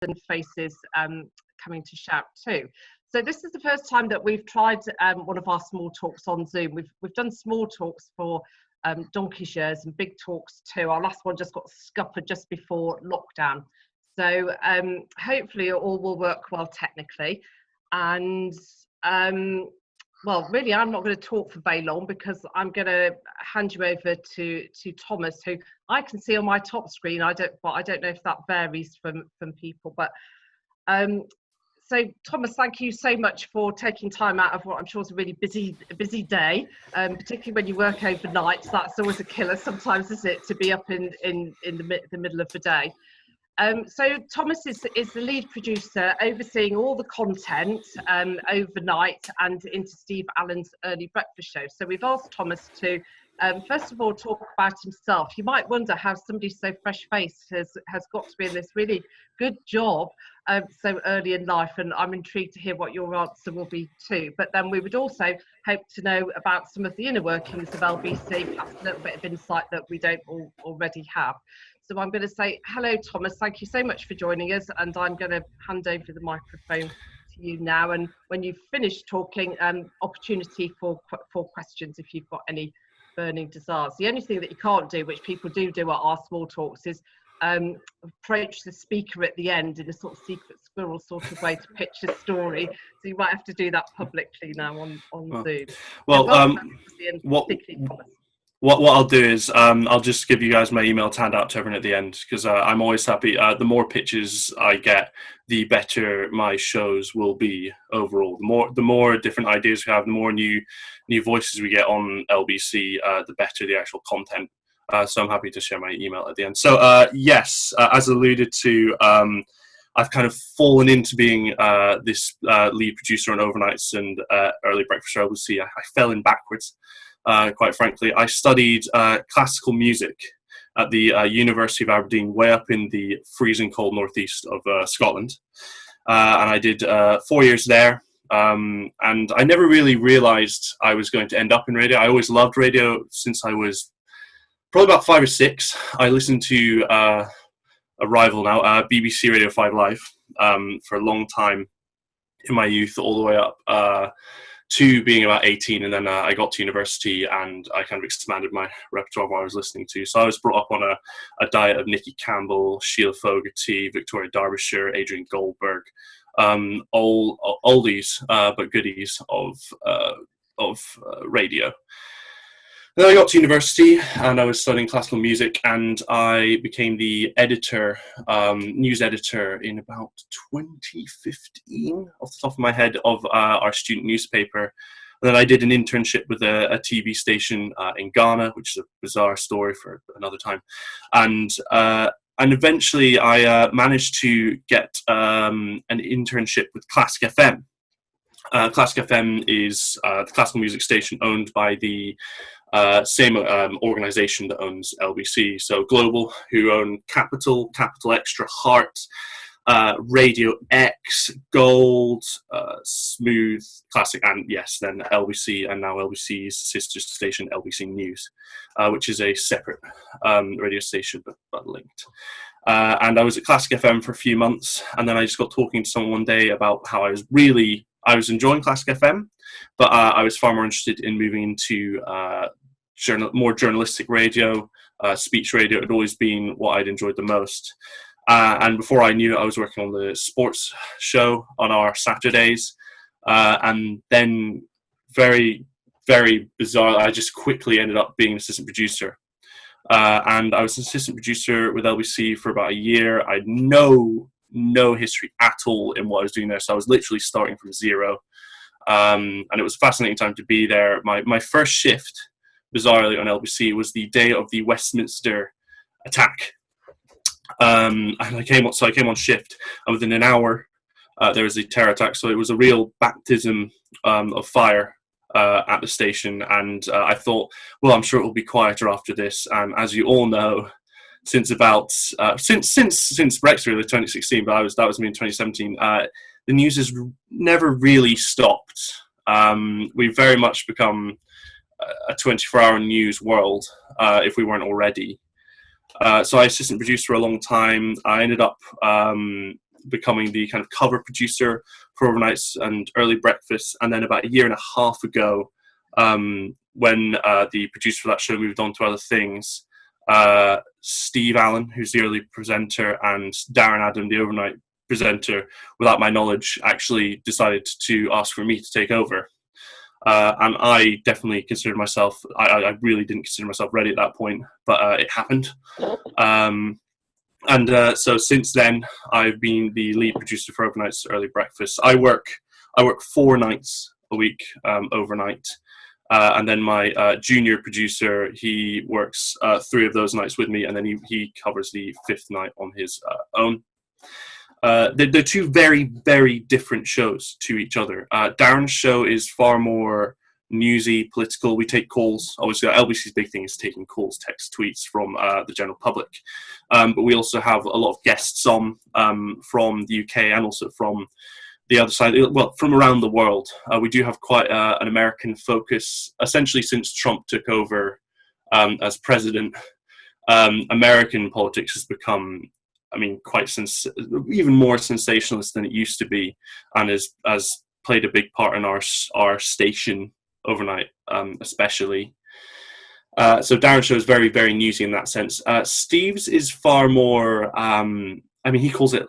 and faces coming to shout too. So this is the first time that we've tried one of our small talks on Zoom. We've done small talks for donkey's years and big talks too. Our last one just got scuppered just before lockdown. So hopefully it all will work well technically. And well, really, I'm not going to talk for very long because I'm going to hand you over to Thomas, who I can see on my top screen. I don't know if that varies from people. But so, Thomas, thank you so much for taking time out of what I'm sure is a really busy day, particularly when you work overnight. So that's always a killer sometimes, isn't it, to be up in the middle of the day. So Thomas is the lead producer, overseeing all the content overnight and into Steve Allen's early breakfast show. So we've asked Thomas to, first of all, talk about himself. You might wonder how somebody so fresh-faced has got to be in this really good job so early in life, and I'm intrigued to hear what your answer will be too. But then we would also hope to know about some of the inner workings of LBC, perhaps a little bit of insight that we don't already have. So I'm going to say, hello, Thomas, thank you so much for joining us. And I'm going to hand over the microphone to you now. And when you've finished talking, opportunity for questions if you've got any burning desires. The only thing that you can't do, which people do at our small talks, is approach the speaker at the end in a sort of secret squirrel sort of way to pitch a story. So you might have to do that publicly now on Zoom. What I'll do is I'll just give you guys my email to hand out to everyone at the end, because I'm always happy. The more pitches I get, the better my shows will be overall. The more different ideas we have, the more new voices we get on LBC, the better the actual content. So I'm happy to share my email at the end. So yes, as alluded to, I've kind of fallen into being this lead producer on overnights and early breakfast for LBC. I fell in backwards. Quite frankly, I studied classical music at the University of Aberdeen, way up in the freezing cold northeast of Scotland, and I did 4 years there. And I never really realised I was going to end up in radio. I always loved radio since I was probably about 5 or 6. I listened to a rival now, BBC Radio 5 Live, for a long time in my youth, all the way up to being about 18, and then I got to university and I kind of expanded my repertoire of what I was listening to. So I was brought up on a diet of Nicky Campbell, Sheila Fogarty, Victoria Derbyshire, Adrian Goldberg, oldies but goodies of radio. Then I got to university and I was studying classical music, and I became the editor, news editor in about 2015, off the top of my head, of our student newspaper. And then I did an internship with a TV station in Ghana, which is a bizarre story for another time. And eventually I managed to get an internship with Classic FM. Classic FM is the classical music station owned by the same organisation that owns LBC, so Global, who own Capital Extra, Heart, Radio X, Gold, Smooth, Classic, and yes, then LBC, and now LBC's sister station, LBC News, which is a separate radio station but linked. And I was at Classic FM for a few months, and then I just got talking to someone one day about how I was enjoying Classic FM, but I was far more interested in moving into more journalistic radio. Speech radio had always been what I'd enjoyed the most. And before I knew it, I was working on the sports show on our Saturdays. And then very, very bizarre, I just quickly ended up being an assistant producer. And I was an assistant producer with LBC for about a year. I had no history at all in what I was doing there, so I was literally starting from zero. And it was a fascinating time to be there. My first shift, bizarrely, on LBC was the day of the Westminster attack. And I came on shift, and within an hour there was a terror attack. So it was a real baptism of fire at the station. And I thought, well, I'm sure it will be quieter after this. And as you all know, since Brexit, really, 2016, but that was me in 2017. The news has never really stopped. We've very much become a 24-hour news world, if we weren't already. So I assistant produced for a long time. I ended up becoming the kind of cover producer for overnights and early breakfast. And then about a year and a half ago, when the producer for that show moved on to other things, Steve Allen, who's the early presenter, and Darren Adam, the overnight presenter, without my knowledge, actually decided to ask for me to take over. And I definitely considered myself, I really didn't consider myself ready at that point, but it happened. So since then, I've been the lead producer for Overnight's Early Breakfast. I work 4 nights a week overnight. And then my junior producer, he works 3 of those nights with me, and then he covers the 5th night on his own. They're 2 very, very different shows to each other. Darren's show is far more newsy, political. We take calls. Obviously, LBC's big thing is taking calls, text, tweets from the general public. But we also have a lot of guests on from the UK and also from the other side, well, from around the world. We do have quite an American focus. Essentially, since Trump took over as president, American politics has become, I mean, quite even more sensationalist than it used to be, and has played a big part in our station overnight, especially. So Darren's show is very, very newsy in that sense. Steve's is far more, I mean, he calls it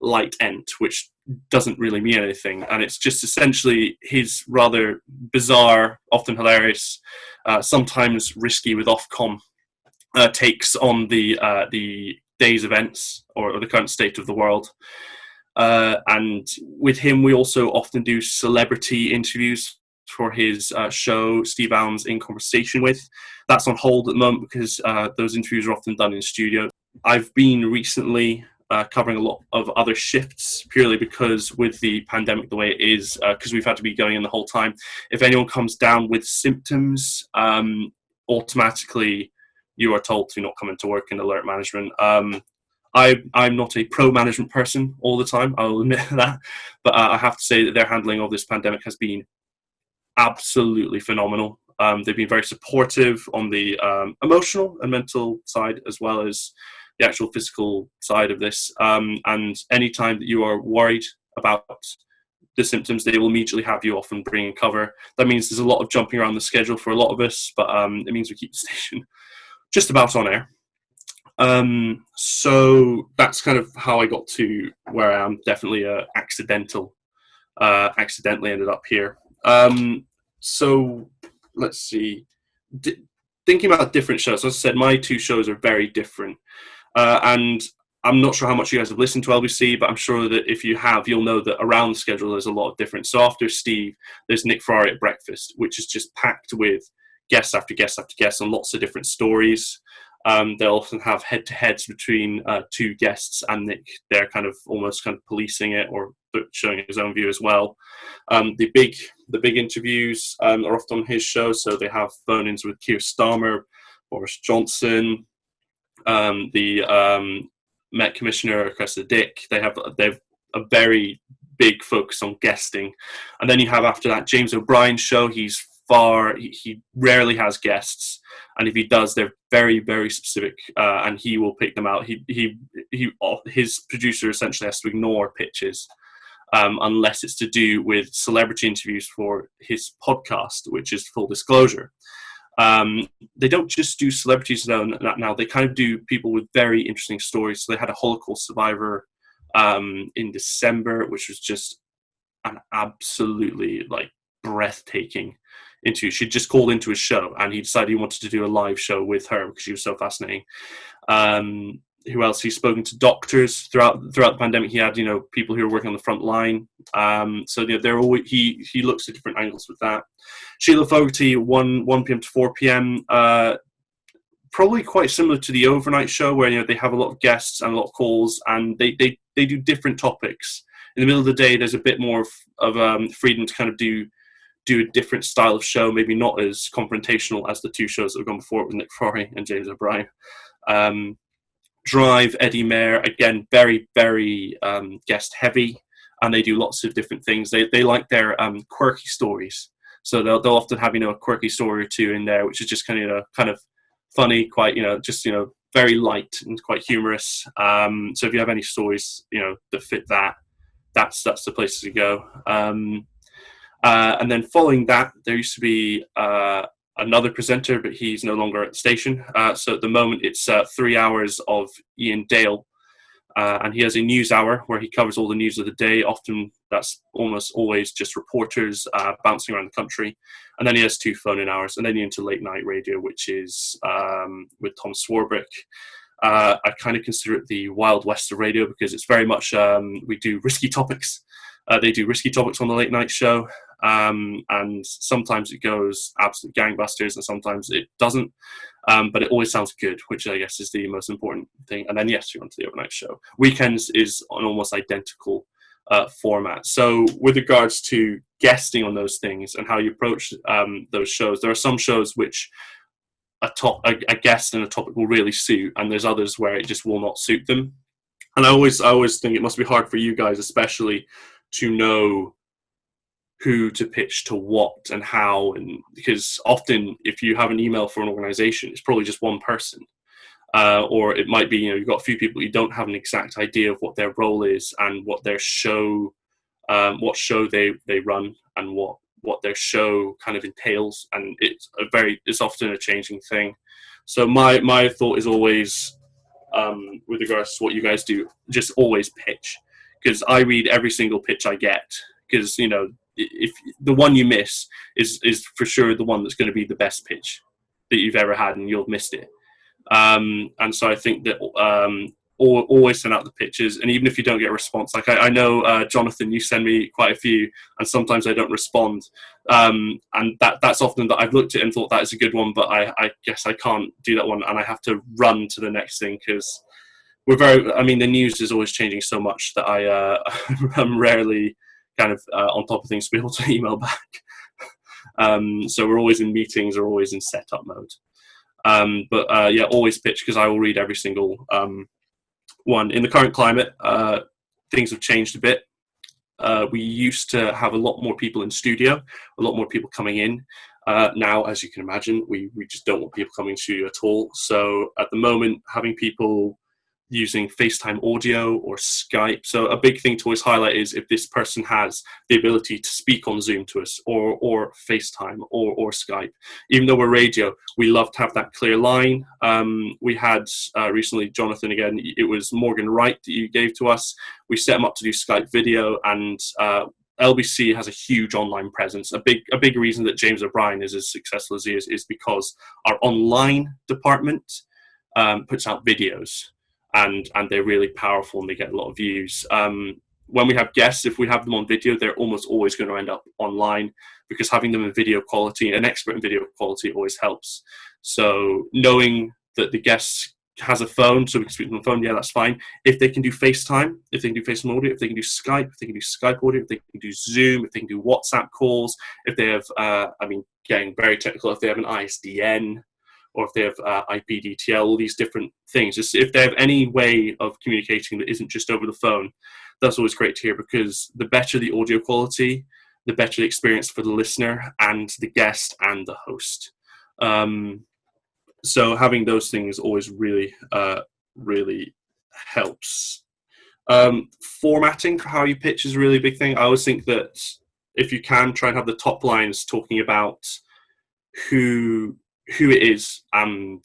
light ent, which doesn't really mean anything, and it's just essentially his rather bizarre, often hilarious, sometimes risky with Ofcom takes on the day's events or the current state of the world. And with him, we also often do celebrity interviews for his show, Steve Allen's In Conversation With. That's on hold at the moment because those interviews are often done in studio. I've been recently covering a lot of other shifts purely because with the pandemic the way it is, because we've had to be going in the whole time, if anyone comes down with symptoms, automatically you are told to not come into work in alert management. I'm not a pro-management person all the time, I'll admit that, but I have to say that their handling of this pandemic has been absolutely phenomenal. They've been very supportive on the emotional and mental side, as well as the actual physical side of this. And anytime that you are worried about the symptoms, they will immediately have you off and bring in cover. That means there's a lot of jumping around the schedule for a lot of us, but it means we keep the station just about on air. So that's kind of how I got to where I am. Definitely accidentally ended up here. So let's see. Thinking about different shows, as I said, my 2 shows are very different. And I'm not sure how much you guys have listened to LBC, but I'm sure that if you have, you'll know that around the schedule there's a lot of difference. So after Steve, there's Nick Ferrari at Breakfast, which is just packed with guests after guests after guests and lots of different stories. They'll often have head-to-heads between 2 guests and Nick. They're kind of policing it or showing his own view as well. The big interviews are often on his show, so they have phone-ins with Keir Starmer, Boris Johnson, the Met Commissioner, Cressida Dick. They've a very big focus on guesting. And then you have after that James O'Brien's show. He rarely has guests, and if he does, they're very, very specific, and he will pick them out. His producer essentially has to ignore pitches unless it's to do with celebrity interviews for his podcast, which is Full Disclosure. They don't just do celebrities now, they kind of do people with very interesting stories. So they had a Holocaust survivor in December, which was just an absolutely breathtaking interview. She just called into his show and he decided he wanted to do a live show with her because she was so fascinating. Who else? He's spoken to doctors throughout the pandemic. He had people who are working on the front line. So they're always, he looks at different angles with that. Sheila Fogarty, 1 p.m. to 4 p.m. Probably quite similar to the overnight show where they have a lot of guests and a lot of calls, and they do different topics. In the middle of the day, there's a bit more of freedom to kind of do a different style of show, maybe not as confrontational as the 2 shows that have gone before with Nick Ferrari and James O'Brien. Drive, Eddie Mayer, again, very, very guest heavy, and they do lots of different things. They like their quirky stories, so they'll often have a quirky story or 2 in there, which is just kind of funny, quite just very light and quite humorous. So if you have any stories, that fit that, that's the place to go. And then following that, there used to be another presenter, but he's no longer at the station. So at the moment, it's 3 hours of Ian Dale. And he has a news hour where he covers all the news of the day. Often that's almost always just reporters bouncing around the country. And then he has 2 phone-in hours. And then you're into late night radio, which is with Tom Swarbrick. I kind of consider it the Wild West of radio because it's very much, we do risky topics. They do risky topics on the late night show. And sometimes it goes absolute gangbusters and sometimes it doesn't. But it always sounds good, which I guess is the most important thing. And then, yes, you're onto the overnight show. Weekends is an almost identical format. So with regards to guesting on those things and how you approach those shows, there are some shows which a guest and a topic will really suit, and there's others where it just will not suit them. And I always think it must be hard for you guys, especially, to know who to pitch to what and how, and because often if you have an email for an organization, it's probably just one person, or it might be you've got a few people, you don't have an exact idea of what their role is and what their show, what show they run and what their show kind of entails, and it's often a changing thing. So my thought is always, with regards to what you guys do, just always pitch, because I read every single pitch I get, because if the one you miss is for sure the one that's going to be the best pitch that you've ever had, and you'll have missed it. And so I think that always send out the pitches, and even if you don't get a response, like I know Jonathan, you send me quite a few, and sometimes I don't respond, and that's often that I've looked at it and thought that is a good one, but I guess I can't do that one, and I have to run to the next thing, because the news is always changing so much that I'm rarely kind of on top of things to be able to email back. So we're always in meetings or always in setup mode. But always pitch, because I will read every single one. In the current climate, things have changed a bit. We used to have a lot more people in studio, a lot more people coming in. Now, as you can imagine, we just don't want people coming to studio at all. So at the moment, having people using FaceTime audio or Skype. So a big thing to always highlight is if this person has the ability to speak on Zoom to us, or FaceTime or Skype. Even though we're radio, we love to have that clear line. We had recently, Jonathan, again, it was Morgan Wright that you gave to us. We set him up to do Skype video, and LBC has a huge online presence. A big reason that James O'Brien is as successful as he is because our online department puts out videos. And they're really powerful and they get a lot of views. When we have guests, if we have them on video, they're almost always going to end up online, because having them in video quality, an expert in video quality, always helps. So knowing that the guest has a phone, so we can speak on the phone, yeah, that's fine. If they can do FaceTime, if they can do FaceTime audio, if they can do Skype, if they can do Skype audio, if they can do Zoom, if they can do WhatsApp calls, if they have, getting very technical, if they have an ISDN, or if they have IPDTL, all these different things. Just if they have any way of communicating that isn't just over the phone, that's always great to hear, because the better the audio quality, the better the experience for the listener and the guest and the host. So having those things always really, really helps. Formatting for how you pitch is a really big thing. I always think that if you can, try and have the top lines talking about who it is and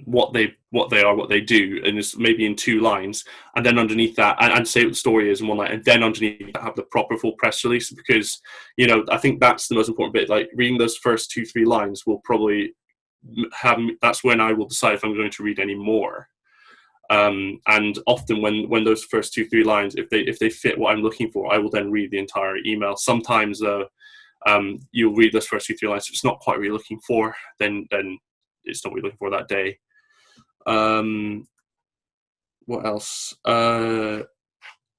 what they are, what they do, and it's maybe in 2 lines, and then underneath that, and say what the story is in 1 line, and then underneath that have the proper full press release, because I think that's the most important bit. Like reading those first 2-3 lines will probably that's when I will decide if I'm going to read any more. And often when those first 2-3 lines, if they fit what I'm looking for, I will then read the entire email. Sometimes you'll read those first 2-3 lines. If it's not quite what you're looking for, then it's not what you're looking for that day. What else? I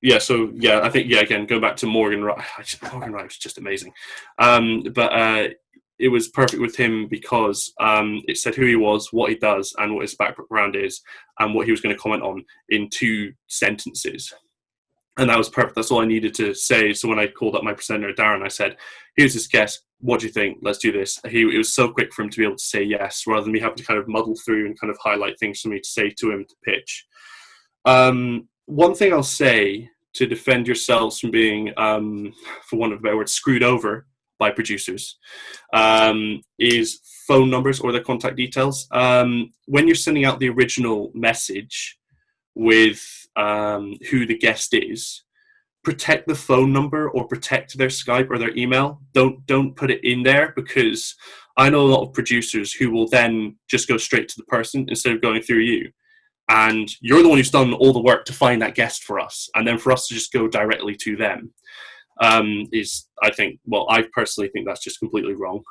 think, again, go back to Morgan Wright. Morgan Wright was just amazing. But it was perfect with him because it said who he was, what he does, and what his background is, and what he was going to comment on in 2 sentences. And that was perfect. That's all I needed to say. So when I called up my presenter, Darren, I said, here's this guest. What do you think? Let's do this. It was so quick for him to be able to say yes, rather than me having to kind of muddle through and kind of highlight things for me to say to him to pitch. One thing I'll say to defend yourselves from being, for want of a better word, screwed over by producers, is phone numbers or their contact details. When you're sending out the original message with who the guest is, protect the phone number or protect their Skype or their email. Don't put it in there, because I know a lot of producers who will then just go straight to the person instead of going through you. And you're the one who's done all the work to find that guest for us, and then for us to just go directly to them I personally think that's just completely wrong.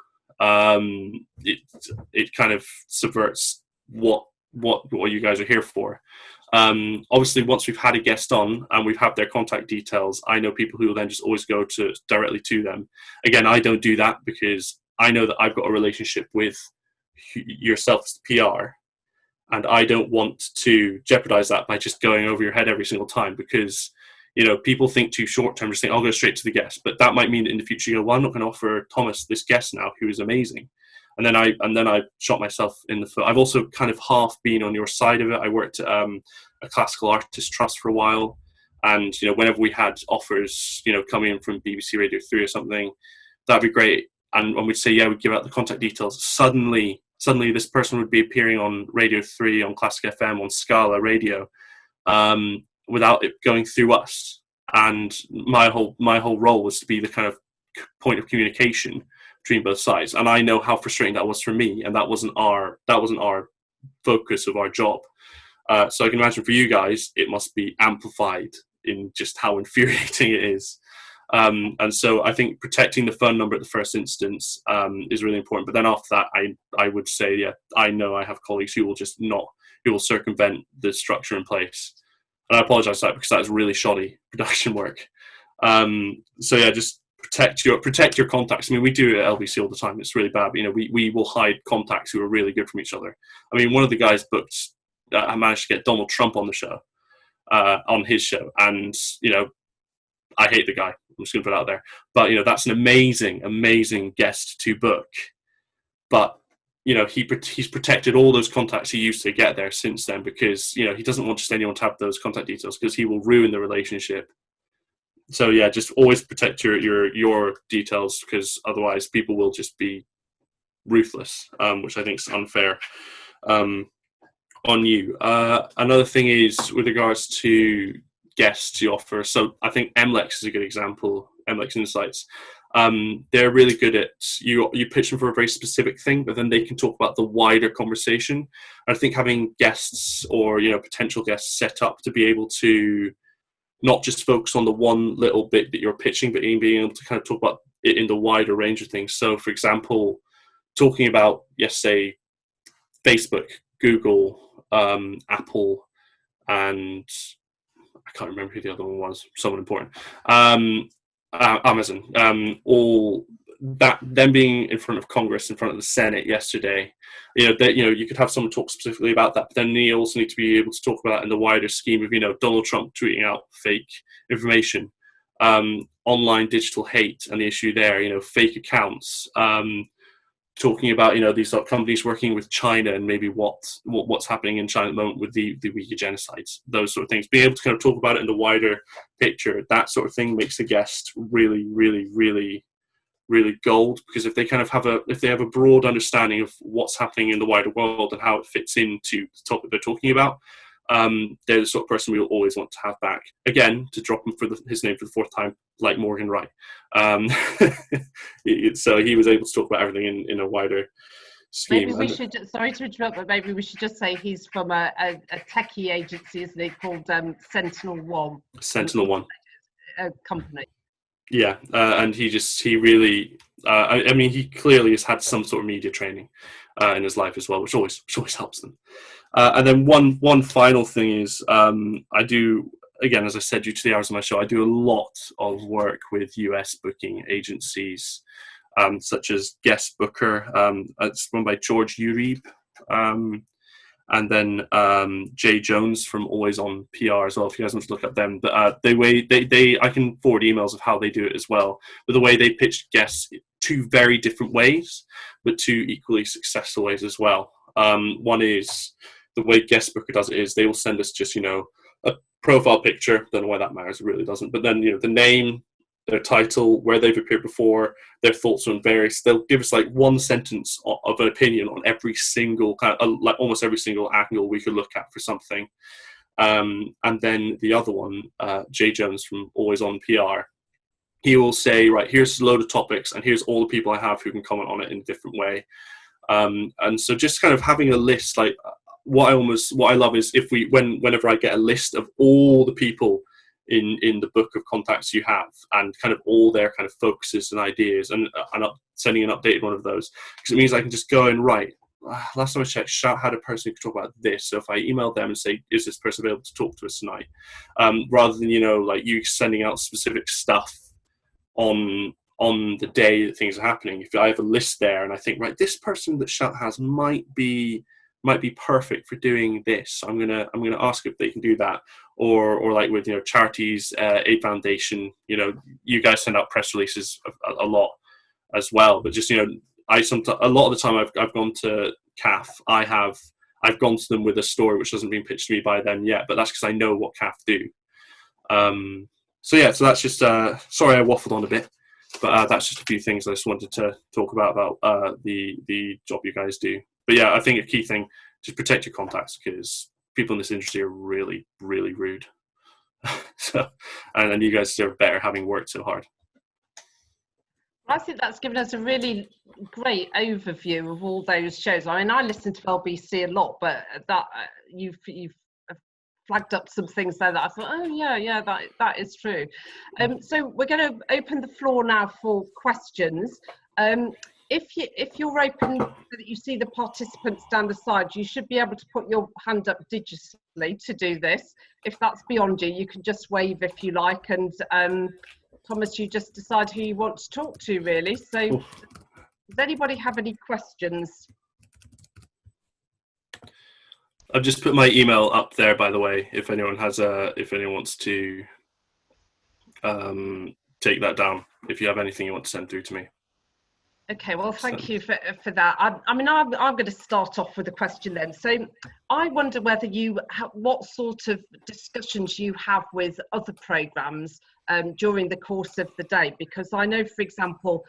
It kind of subverts what you guys are here for. Obviously, once we've had a guest on and we've had their contact details, I know people who will then just always go directly to them. Again, I don't do that because I know that I've got a relationship with yourself as the PR, and I don't want to jeopardize that by just going over your head every single time, because people think too short term, just think I'll go straight to the guest, but that might mean that in the future you go, well, I'm not going to offer Thomas this guest now who is amazing. And then I shot myself in the foot. I've also kind of half been on your side of it. I worked at a classical artist trust for a while, and whenever we had offers, coming in from BBC Radio 3 or something, that'd be great. And when we'd say, yeah, we'd give out the contact details, suddenly this person would be appearing on Radio 3, on Classic FM, on Scala Radio, without it going through us. And my whole role was to be the kind of point of communication between both sides. And I know how frustrating that was for me, and that wasn't our focus of our job. So I can imagine for you guys, it must be amplified in just how infuriating it is. And so I think protecting the phone number at the first instance is really important. But then after that, I would say, yeah, I know I have colleagues who will circumvent the structure in place. And I apologize for that, because that's really shoddy production work. So yeah, just protect your contacts. I mean, we do it at LBC all the time. It's really bad. But, we will hide contacts who are really good from each other. I mean, one of the guys booked, I managed to get Donald Trump on the show, on his show. And, I hate the guy. I'm just going to put it out there. But, that's an amazing, amazing guest to book. But, he's protected all those contacts he used to get there since then, because, he doesn't want just anyone to have those contact details, because he will ruin the relationship. So yeah, just always protect your details, because otherwise people will just be ruthless, which I think is unfair on you. Another thing is with regards to guests you offer. So I think MLEX is a good example. MLEX Insights. They're really good at you pitch them for a very specific thing, but then they can talk about the wider conversation. I think having guests or potential guests set up to be able to not just focus on the one little bit that you're pitching, but in being able to kind of talk about it in the wider range of things. So, for example, talking about, yes, say, Facebook, Google, Apple, and I can't remember who the other one was, someone important, Amazon, all that, them being in front of Congress, in front of the Senate yesterday, you could have someone talk specifically about that, but then you also need to be able to talk about that in the wider scheme of, Donald Trump tweeting out fake information, online digital hate and the issue there, fake accounts, talking about, these companies working with China and maybe what's happening in China at the moment with the Uyghur genocides, those sort of things. Being able to kind of talk about it in the wider picture, that sort of thing makes the guest really, really, really, really gold, because if they kind of have a broad understanding of what's happening in the wider world and how it fits into the topic they're talking about, they're the sort of person we will always want to have back. Again, to drop him for his name for the fourth time, like Morgan Wright. So he was able to talk about everything in a wider scheme. Maybe we should, sorry to interrupt, but maybe we should just say he's from a techie agency, isn't he, called Sentinel One. Sentinel One. A company. Yeah, and he really, I mean, he clearly has had some sort of media training in his life as well, which always helps them. And then one final thing is, I do, again, as I said, due to the hours of my show, I do a lot of work with US booking agencies, such as Guest Booker. It's run by George Uribe. and then Jay Jones from Always On PR as well. If you guys want to look up them, but I can forward emails of how they do it as well. But the way they pitch guests, two very different ways, but two equally successful ways as well. One is the way Guest Booker does it is they will send us just a profile picture. Don't know why that matters. It really doesn't. But then the name, their title, where they've appeared before, their thoughts on various. They'll give us like one sentence of an opinion on every single like almost every single angle we could look at for something. And then the other one, Jay Jones from Always On PR, he will say, right, here's a load of topics, and here's all the people I have who can comment on it in a different way. And so just kind of having a list, like what I love is whenever I get a list of all the people in the book of contacts you have, and kind of all their kind of focuses and ideas, and sending an updated one of those, because it means I can just go and write. Last time I checked, Shout had a person who could talk about this. So if I email them and say, is this person able to talk to us tonight? Rather than, like you sending out specific stuff on the day that things are happening. If I have a list there and I think, right, this person that Shout has might be perfect for doing this, I'm gonna ask if they can do that. Or like with charities, Aid Foundation, you guys send out press releases a lot as well. But just a lot of the time I've gone to CAF, I've gone to them with a story which hasn't been pitched to me by them yet, but that's because I know what CAF do. So that's just sorry I waffled on a bit, but that's just a few things I just wanted to talk about the job you guys do. But yeah, I think a key thing, just protect your contacts, because people in this industry are really, really rude. So, and you guys are better having worked so hard. I think that's given us a really great overview of all those shows. I mean, I listen to LBC a lot, but that you've flagged up some things there that I thought, oh yeah, that is true. So we're going to open the floor now for questions. If you're open so that you see the participants down the side, you should be able to put your hand up digitally to do this. If that's beyond you, you can just wave if you like, and Thomas, you just decide who you want to talk to, really. So does anybody have any questions? I've just put my email up there, by the way, if anyone wants to take that down, if you have anything you want to send through to me. Okay, well, thank you for that. I'm going to start off with a question then. So I wonder whether what sort of discussions you have with other programmes during the course of the day, because I know, for example,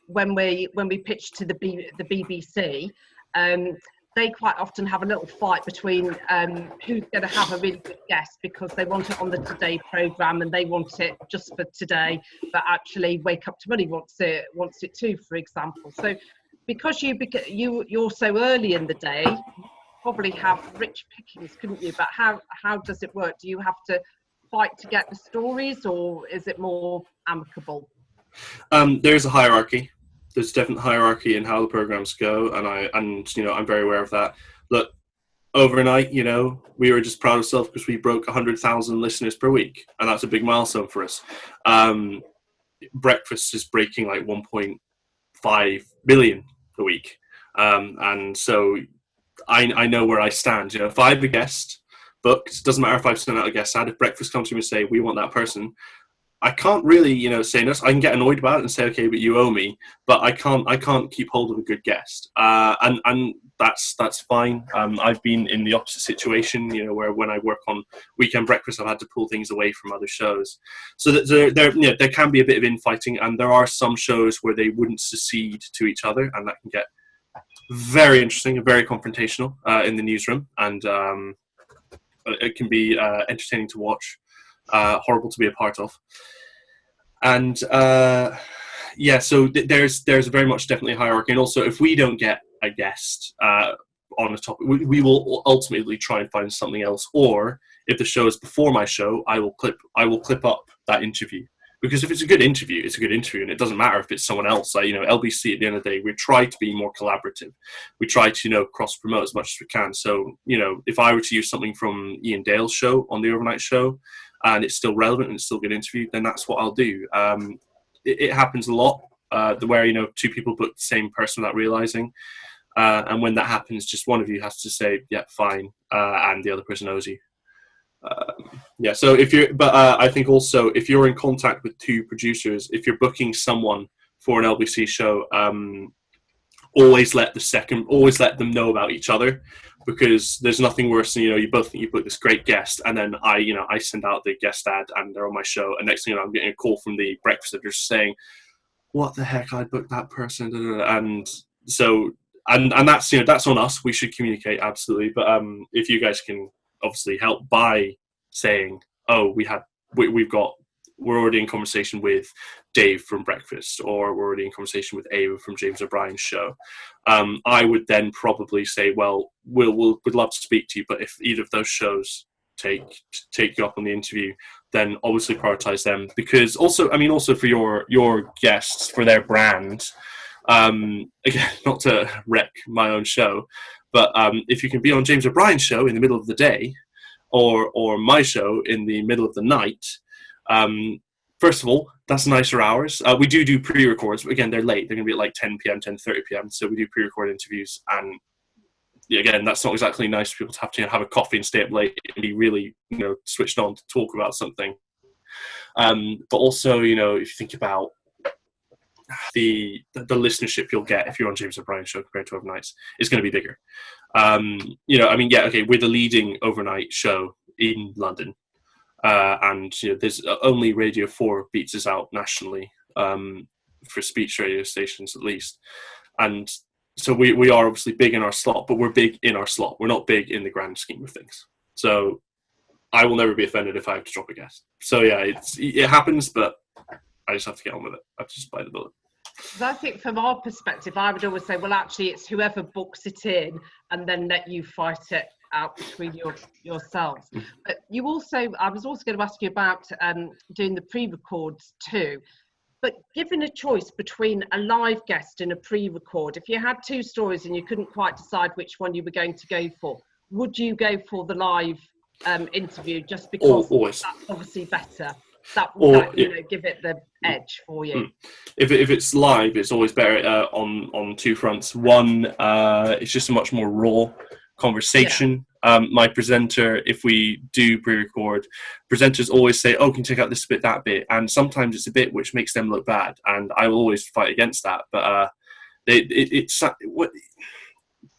when we pitch to the BBC, they quite often have a little fight between who's going to have a really good guest, because they want it on the Today programme and they want it just for today, but actually Wake Up to Money wants it too, for example. So because you're so early in the day, you probably have rich pickings, couldn't you? But how does it work? Do you have to fight to get the stories, or is it more amicable? There's a hierarchy. There's a definite hierarchy in how the programs go, and I'm very aware of that. Look, overnight, we were just proud of ourselves because we broke 100,000 listeners per week, and that's a big milestone for us. Breakfast is breaking like 1.5 billion a week, and so I know where I stand. If I have a guest booked, doesn't matter if I've sent out a guest ad. If Breakfast comes to me and say we want that person, I can't really, say no. I can get annoyed about it and say, okay, but you owe me. But I can't keep hold of a good guest, and that's fine. I've been in the opposite situation, where when I work on Weekend Breakfast, I've had to pull things away from other shows. So that there can be a bit of infighting, and there are some shows where they wouldn't secede to each other, and that can get very interesting and very confrontational in the newsroom, and it can be entertaining to watch. Horrible to be a part of, and so there's very much definitely a hierarchy. And also, if we don't get a guest on a topic, we will ultimately try and find something else. Or if the show is before my show, I will clip up that interview, because if it's a good interview, it's a good interview, and it doesn't matter if it's someone else. LBC, at the end of the day, we try to be more collaborative. We try to cross promote as much as we can. So if I were to use something from Ian Dale's show on the overnight show, and it's still relevant and it's still a good interview, then that's what I'll do. It happens a lot where two people book the same person without realizing. And when that happens, just one of you has to say, yeah, fine, and the other person owes you. Yeah, so I think also if you're in contact with two producers, if you're booking someone for an LBC show, always let them know about each other, because there's nothing worse than, you both think you put this great guest, and then I send out the guest ad and they're on my show, and next thing you know, I'm getting a call from the breakfast that just saying, what the heck, I booked that person, and so and that's on us. We should communicate, absolutely, but if you guys can obviously help by saying, oh, we're already in conversation with Dave from Breakfast, or we're already in conversation with Ava from James O'Brien's show, I would then probably say, well, we'd love to speak to you, but if either of those shows take you up on the interview, then obviously prioritize them, because also for your guests, for their brand, again, not to wreck my own show, but if you can be on James O'Brien's show in the middle of the day, or my show in the middle of the night, first of all, that's nicer hours. We do pre-records, but again, they're late. They're going to be at like 10 p.m., 10:30 p.m. So we do pre-recorded interviews, and again, that's not exactly nice for people to have a coffee and stay up late and be really, switched on to talk about something. But also, if you think about the listenership you'll get if you're on James O'Brien's show compared to overnights, is going to be bigger. We're the leading overnight show in London. And there's only Radio 4 beats us out nationally, for speech radio stations at least. And so we are obviously big in our slot, but we're big in our slot. We're not big in the grand scheme of things. So I will never be offended if I have to drop a guest. So yeah, it happens, but I just have to get on with it. I have to just bite the bullet. I think from our perspective, I would always say, well, actually, it's whoever books it in, and then let you fight it out between yourselves. But I was also going to ask you about doing the pre-records too. But given a choice between a live guest and a pre-record, if you had two stories and you couldn't quite decide which one you were going to go for, would you go for the live interview just because that's obviously better? That would give it the edge for you. If it's live, it's always better on two fronts. One, it's just a much more raw conversation. My presenter, if we do pre-record, presenters always say, oh, can you take out this bit, that bit, and sometimes it's a bit which makes them look bad, and I will always fight against that. But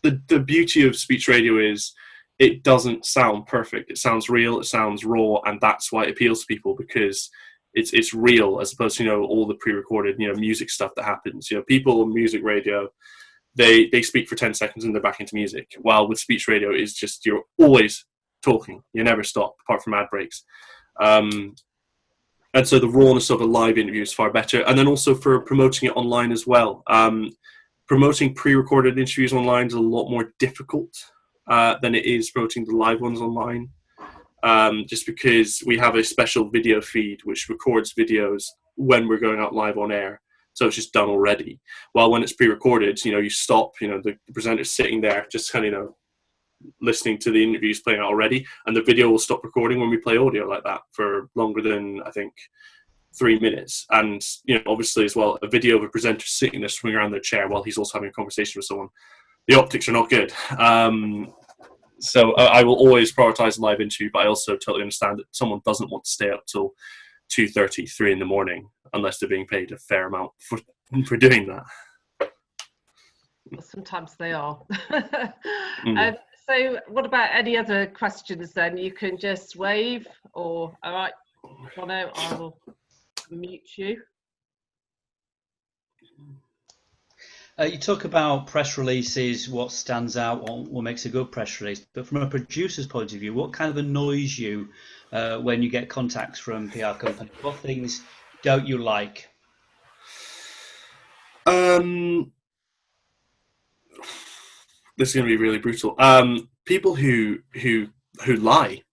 the beauty of speech radio is it doesn't sound perfect. It sounds real, it sounds raw, and that's why it appeals to people, because it's real, as opposed to all the pre-recorded music stuff that happens. People on music radio, they speak for 10 seconds and they're back into music. While with speech radio, it's just you're always talking. You never stop, apart from ad breaks. And so the rawness of a live interview is far better. And then also for promoting it online as well. Promoting pre-recorded interviews online is a lot more difficult than it is promoting the live ones online. Just because we have a special video feed which records videos when we're going out live on air. So it's just done already. While when it's pre-recorded, you stop, the presenter's sitting there just kind of, listening to the interviews playing out already, and the video will stop recording when we play audio like that for longer than, I think, 3 minutes. And, obviously as well, a video of a presenter sitting there swinging around their chair while he's also having a conversation with someone, the optics are not good. So I will always prioritize a live interview, but I also totally understand that someone doesn't want to stay up till 2:30, 3 in the morning, unless they're being paid a fair amount for doing that. Well, sometimes they are. So what about any other questions then? You can just wave, or, all right, Bono, I will mute you. You talk about press releases, what stands out, what makes a good press release. But from a producer's point of view, what kind of annoys you when you get contacts from PR companies? What things don't you like? This is going to be really brutal. People who lie.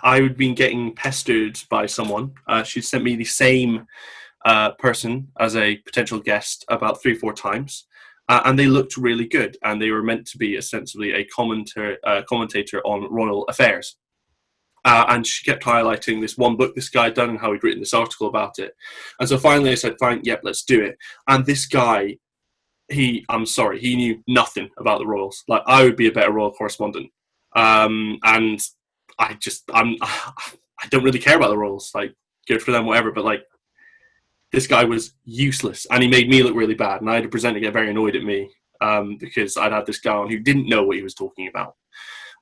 I've been getting pestered by someone. She sent me the same person as a potential guest about 3-4 times, and they looked really good, and they were meant to be ostensibly a commentator on royal affairs. And she kept highlighting this one book this guy had done and how he'd written this article about it. And so finally I said, fine, yep, let's do it. And this guy I'm sorry, he knew nothing about the royals. Like, I would be a better royal correspondent. And I don't really care about the royals. Like, good for them, whatever. But like, this guy was useless, and he made me look really bad. And I had a presenter get very annoyed at me because I'd had this guy on who didn't know what he was talking about.